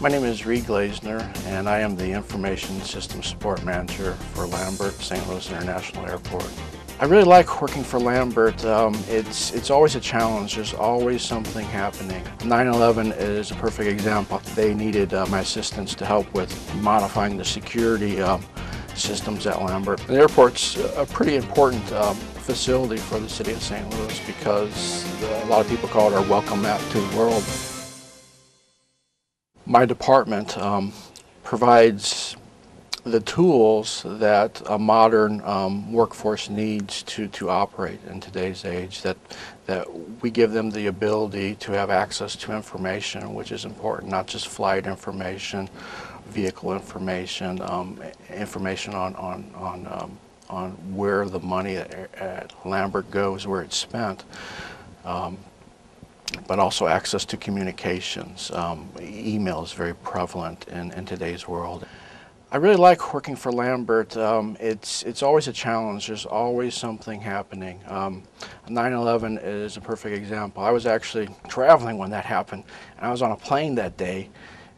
My name is Glasener, and I am the Information Systems Support Manager for Lambert International Airport. I really like working for Lambert. It's always a challenge. There's always something happening. 9/11 is a perfect example. They needed my assistance to help with modifying the security systems at Lambert. The airport's a pretty important facility for the city of St. Louis because a lot of people call it our welcome mat to the world. My department provides the tools that a modern workforce needs to operate in today's age, that we give them the ability to have access to information, which is important, not just flight information, vehicle information, information on where the money at Lambert goes, where it's spent. But also access to communications. Email is very prevalent in today's world. I really like working for Lambert. It's always a challenge. There's always something happening. 9/11 is a perfect example. I was actually traveling when that happened, and I was on a plane that day,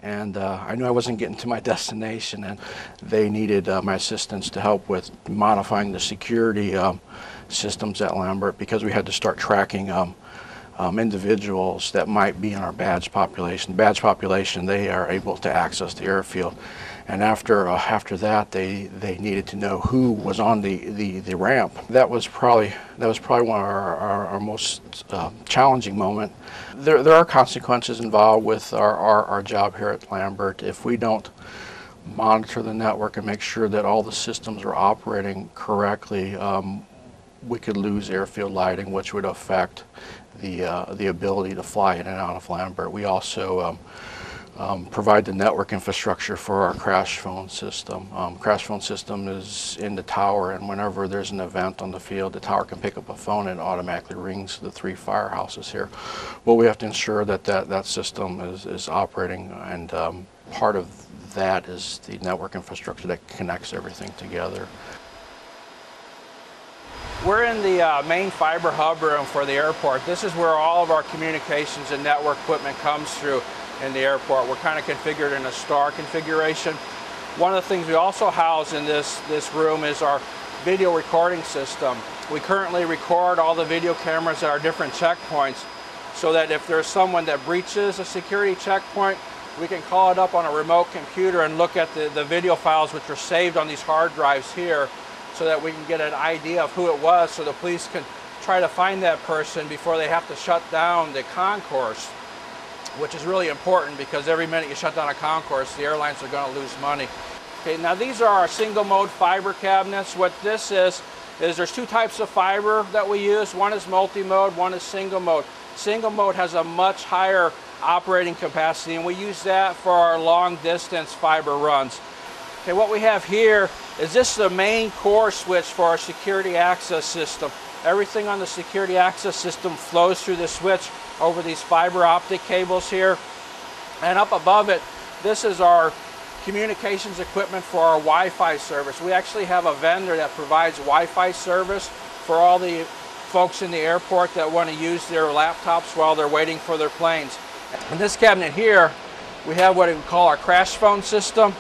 and I knew I wasn't getting to my destination, and they needed my assistance to help with modifying the security systems at Lambert because we had to start tracking individuals that might be in our badge population. Badge population, they are able to access the airfield, and after that, they needed to know who was on the ramp. That was probably one of our most challenging moment. There are consequences involved with our job here at Lambert. If we don't monitor the network and make sure that all the systems are operating correctly, we could lose airfield lighting, which would affect the ability to fly in and out of Lambert. We also provide the network infrastructure for our crash phone system. Crash phone system is in the tower, and whenever there's an event on the field, the tower can pick up a phone and it automatically rings the 3 firehouses here. Well, we have to ensure that system is operating, and part of that is the network infrastructure that connects everything together. We're in the main fiber hub room for the airport. This is where all of our communications and network equipment comes through in the airport. We're kind of configured in a star configuration. One of the things we also house in this room is our video recording system. We currently record all the video cameras at our different checkpoints so that if there's someone that breaches a security checkpoint, we can call it up on a remote computer and look at the video files which are saved on these hard drives here, so that we can get an idea of who it was, so the police can try to find that person before they have to shut down the concourse, which is really important because every minute you shut down a concourse, the airlines are going to lose money. Okay, now these are our single mode fiber cabinets. What this is there's 2 types of fiber that we use. One is multi-mode, one is single mode. Single mode has a much higher operating capacity, and we use that for our long distance fiber runs. Okay, what we have here is this is the main core switch for our security access system. Everything on the security access system flows through the switch over these fiber optic cables here. And up above it, this is our communications equipment for our Wi-Fi service. We actually have a vendor that provides Wi-Fi service for all the folks in the airport that want to use their laptops while they're waiting for their planes. In this cabinet here, we have what we call our crash phone system.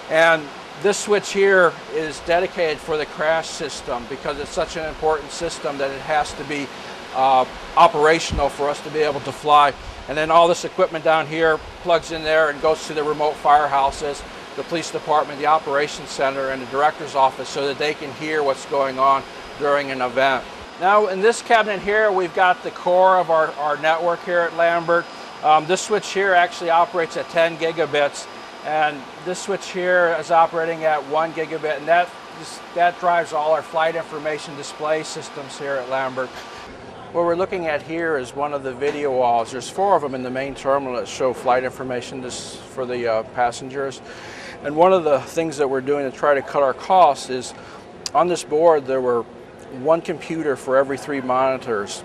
And this switch here is dedicated for the crash system because it's such an important system that it has to be operational for us to be able to fly. And then all this equipment down here plugs in there and goes to the remote firehouses, the police department, the operations center, and the director's office so that they can hear what's going on during an event. Now in this cabinet here, we've got the core of our network here at Lambert. This switch here actually operates at 10 gigabits. And this switch here is operating at 1 gigabit, and that drives all our flight information display systems here at Lambert. What we're looking at here is one of the video walls. There's 4 of them in the main terminal that show flight information for the passengers. And one of the things that we're doing to try to cut our costs is on this board there were 1 computer for every 3 monitors.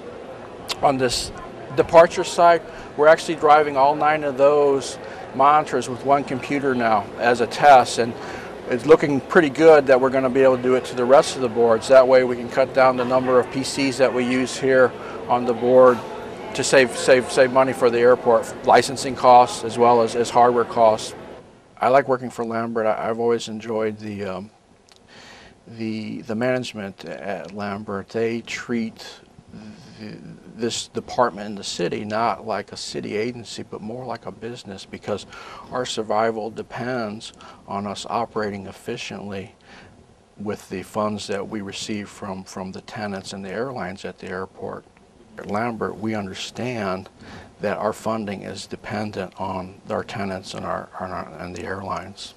On this departure side, we're actually driving all 9 of those monitors with 1 computer now as a test, and it's looking pretty good that we're going to be able to do it to the rest of the boards. That way we can cut down the number of PCs that we use here on the board to save money for the airport, licensing costs as well as hardware costs. I like working for Lambert. I've always enjoyed the management at Lambert. They treat this department in the city not like a city agency, but more like a business, because our survival depends on us operating efficiently with the funds that we receive from the tenants and the airlines at the airport. At Lambert, we understand that our funding is dependent on our tenants and the airlines.